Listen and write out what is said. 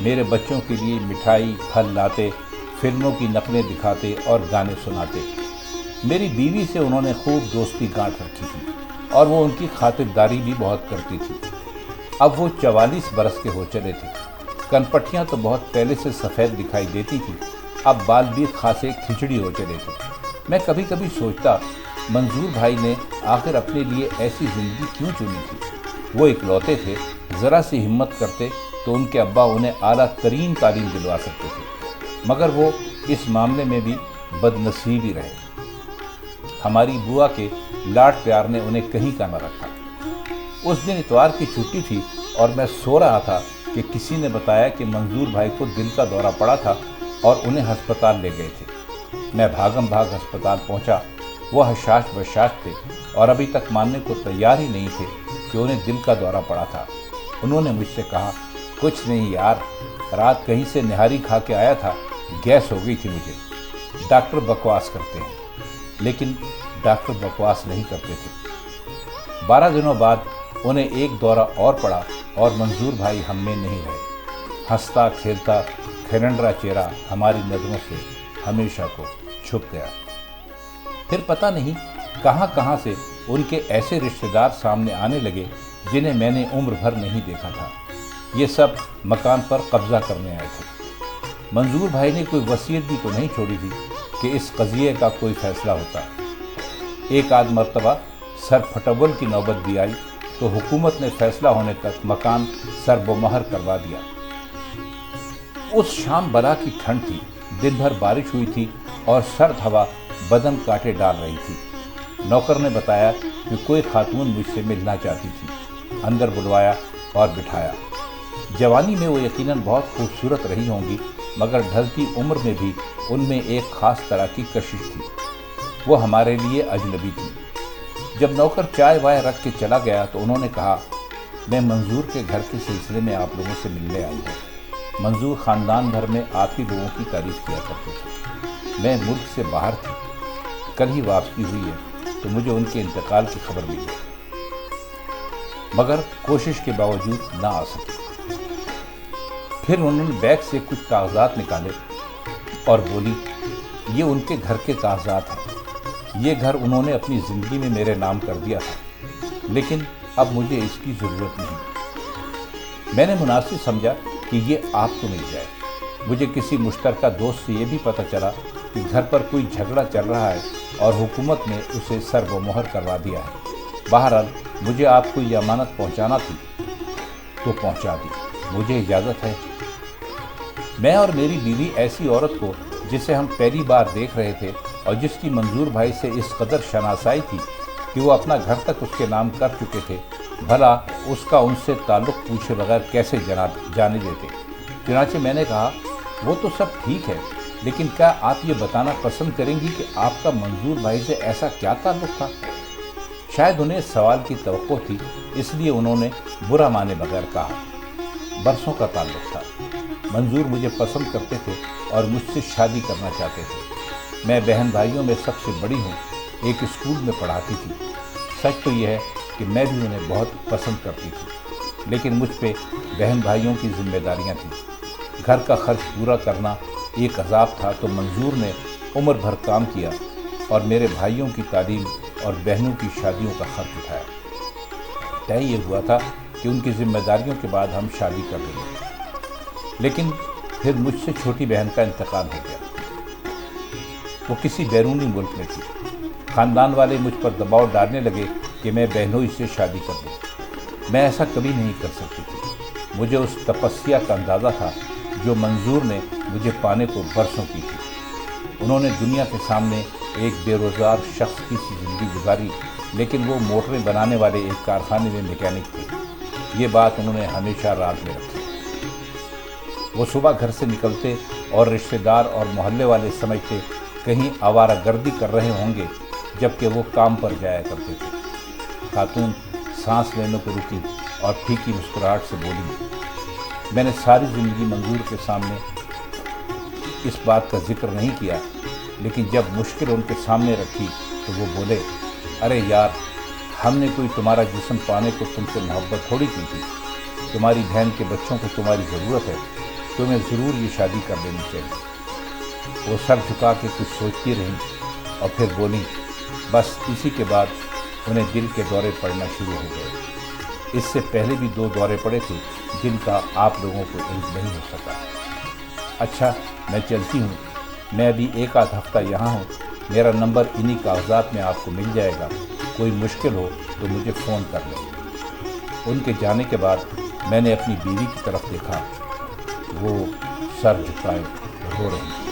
میرے بچوں کے لیے مٹھائی پھل لاتے، فلموں کی نقلیں دکھاتے اور گانے سناتے۔ میری بیوی سے انہوں نے خوب دوستی گانٹھ رکھی تھی اور وہ ان کی خاطرداری بھی بہت کرتی تھی۔ اب وہ 44 برس کے ہو چلے تھے۔ کنپٹیاں تو بہت پہلے سے سفید دکھائی دیتی تھی، اب بال بھی خاصے کھچڑی ہو چلے تھے۔ میں کبھی کبھی سوچتا منظور بھائی نے آخر اپنے لیے ایسی زندگی کیوں چنی تھی؟ وہ اکلوتے تھے، ذرا سی ہمت کرتے تو ان کے ابا انہیں اعلیٰ ترین تعلیم دلوا سکتے تھے، مگر وہ اس معاملے میں بھی بد نصیب ہی رہے۔ ہماری بوا کے لاڈ پیار نے انہیں کہیں کا نہ رکھا۔ اس دن اتوار کی چھٹی تھی اور میں سو رہا تھا کہ کسی نے بتایا کہ منظور بھائی کو دل کا دورہ پڑا تھا اور انہیں ہسپتال لے گئے تھے۔ میں بھاگم بھاگ ہسپتال پہنچا۔ وہ حشاش بشاش تھے اور ابھی تک ماننے کو تیار ہی نہیں تھے کہ انہیں دل کا دورہ پڑا تھا۔ انہوں نے مجھ سے کہا، کچھ نہیں یار، رات کہیں سے نہاری کھا کے آیا تھا، گیس ہو گئی تھی مجھے۔ ڈاکٹر بکواس کرتے ہیں، لیکن ڈاکٹر بکواس نہیں کرتے تھے۔ 12 دنوں بعد انہیں ایک دورہ اور پڑا اور منظور بھائی ہم میں نہیں رہے۔ ہنستا کھیلتا کھرنڈرا چہرہ ہماری نظروں سے ہمیشہ کو چھپ گیا۔ پھر پتہ نہیں کہاں کہاں سے ان کے ایسے رشتہ دار سامنے آنے لگے جنہیں میں نے عمر بھر نہیں دیکھا تھا۔ یہ سب مکان پر قبضہ کرنے آئے تھے۔ منظور بھائی نے کوئی وصیت بھی تو نہیں چھوڑی تھی کہ اس قضیے کا کوئی فیصلہ ہوتا۔ ایک آدھ مرتبہ سر پھٹول کی نوبت بھی آئی تو حکومت نے فیصلہ ہونے تک مکان سر بمہر کروا دیا۔ اس شام بلا کی ٹھنڈ تھی، دن بھر بارش ہوئی تھی اور سرد ہوا بدن کاٹے ڈال رہی تھی۔ نوکر نے بتایا کہ کوئی خاتون مجھ سے ملنا چاہتی تھی۔ اندر بلوایا اور بٹھایا۔ جوانی میں وہ یقیناً بہت خوبصورت رہی ہوں گی، مگر ڈھلتی عمر میں بھی ان میں ایک خاص طرح کی کشش تھی۔ وہ ہمارے لیے اجنبی تھی۔ جب نوکر چائے وائے رکھ کے چلا گیا تو انہوں نے کہا، میں منظور کے گھر کے سلسلے میں آپ لوگوں سے ملنے آئی ہوں۔ منظور خاندان بھر میں آپ ہی لوگوں کی تعریف کیا کرتے تھے۔ میں ملک سے باہر تھی، کل ہی واپسی ہوئی ہے تو مجھے ان کے انتقال کی خبر ملی، مگر کوشش کے باوجود نہ آ سکی۔ پھر انہوں نے بیگ سے کچھ کاغذات نکالے اور بولی، یہ ان کے گھر کے کاغذات ہیں۔ یہ گھر انہوں نے اپنی زندگی میں میرے نام کر دیا تھا، لیکن اب مجھے اس کی ضرورت نہیں۔ میں نے مناسب سمجھا کہ یہ آپ کو مل جائے۔ مجھے کسی مشترکہ دوست سے یہ بھی پتہ چلا کہ گھر پر کوئی جھگڑا چل رہا ہے اور حکومت نے اسے سر بمہر کروا دیا ہے۔ بہرحال مجھے آپ کو یہ امانت پہنچانا تھی تو پہنچا دی۔ مجھے اجازت ہے؟ میں اور میری بیوی ایسی عورت کو جسے ہم پہلی بار دیکھ رہے تھے اور جس کی منظور بھائی سے اس قدر شناسائی تھی کہ وہ اپنا گھر تک اس کے نام کر چکے تھے، بھلا اس کا ان سے تعلق پوچھے بغیر کیسے جانے دیتے؟ چنانچہ میں نے کہا، وہ تو سب ٹھیک ہے، لیکن کیا آپ یہ بتانا پسند کریں گی کہ آپ کا منظور بھائی سے ایسا کیا تعلق تھا؟ شاید انہیں اس سوال کی توقع تھی، اس لیے انہوں نے برا مانے بغیر کہا، برسوں کا تعلق تھا۔ منظور مجھے پسند کرتے تھے اور مجھ سے شادی کرنا چاہتے تھے۔ میں بہن بھائیوں میں سب سے بڑی ہوں، ایک اسکول میں پڑھاتی تھی۔ سچ تو یہ ہے کہ میں بھی انہیں بہت پسند کرتی تھی، لیکن مجھ پہ بہن بھائیوں کی ذمہ داریاں تھیں۔ گھر کا خرچ پورا کرنا ایک عذاب تھا تو منظور نے عمر بھر کام کیا اور میرے بھائیوں کی تعلیم اور بہنوں کی شادیوں کا خرچ اٹھایا۔ طے یہ ہوا تھا کہ ان کی ذمہ داریوں کے بعد ہم شادی کر لیں گے، لیکن پھر مجھ سے چھوٹی بہن کا انتقال ہو گیا۔ وہ کسی بیرونی ملک میں تھی۔ خاندان والے مجھ پر دباؤ ڈالنے لگے کہ میں بہنوئی سے شادی کر دوں۔ میں ایسا کبھی نہیں کر سکتی تھی۔ مجھے اس تپسیا کا اندازہ تھا جو منظور نے مجھے پانے کو برسوں کی تھی۔ انہوں نے دنیا کے سامنے ایک بے روزگار شخص کی سی زندگی گزاری، لیکن وہ موٹریں بنانے والے ایک کارخانے میں میکینک تھے۔ یہ بات انہوں نے ہمیشہ راز میں رکھی۔ وہ صبح گھر سے نکلتے اور رشتہ دار اور محلے والے سمجھتے کہیں آوارہ گردی کر رہے ہوں گے، جبکہ وہ کام پر جایا کرتے تھے۔ خاتون سانس لینے کو رکی اور پھیکی مسکراہٹ سے بولی، میں نے ساری زندگی منظور کے سامنے اس بات کا ذکر نہیں کیا، لیکن جب مشکل ان کے سامنے رکھی تو وہ بولے، ارے یار، ہم نے کوئی تمہارا جسم پانے کو تم سے محبت تھوڑی کی تھی۔ تمہاری بہن کے بچوں کو تمہاری ضرورت ہے، تمہیں ضرور یہ شادی کر لینی چاہیے۔ وہ سر جھکا کے کچھ سوچتی رہیں اور پھر بولی، بس اسی کے بعد انہیں دل کے دورے پڑنا شروع ہو گئے۔ اس سے پہلے بھی 2 دورے پڑے تھے جن کا آپ لوگوں کو علم نہیں ہو سکا۔ اچھا میں چلتی ہوں، میں ابھی 1 آدھ ہفتہ یہاں ہوں، میرا نمبر انہی کاغذات میں آپ کو مل جائے گا، کوئی مشکل ہو تو مجھے فون کر لیں۔ ان کے جانے کے بعد میں نے اپنی بیوی کی طرف دیکھا، وہ سر جھکائے رو رہی تھی۔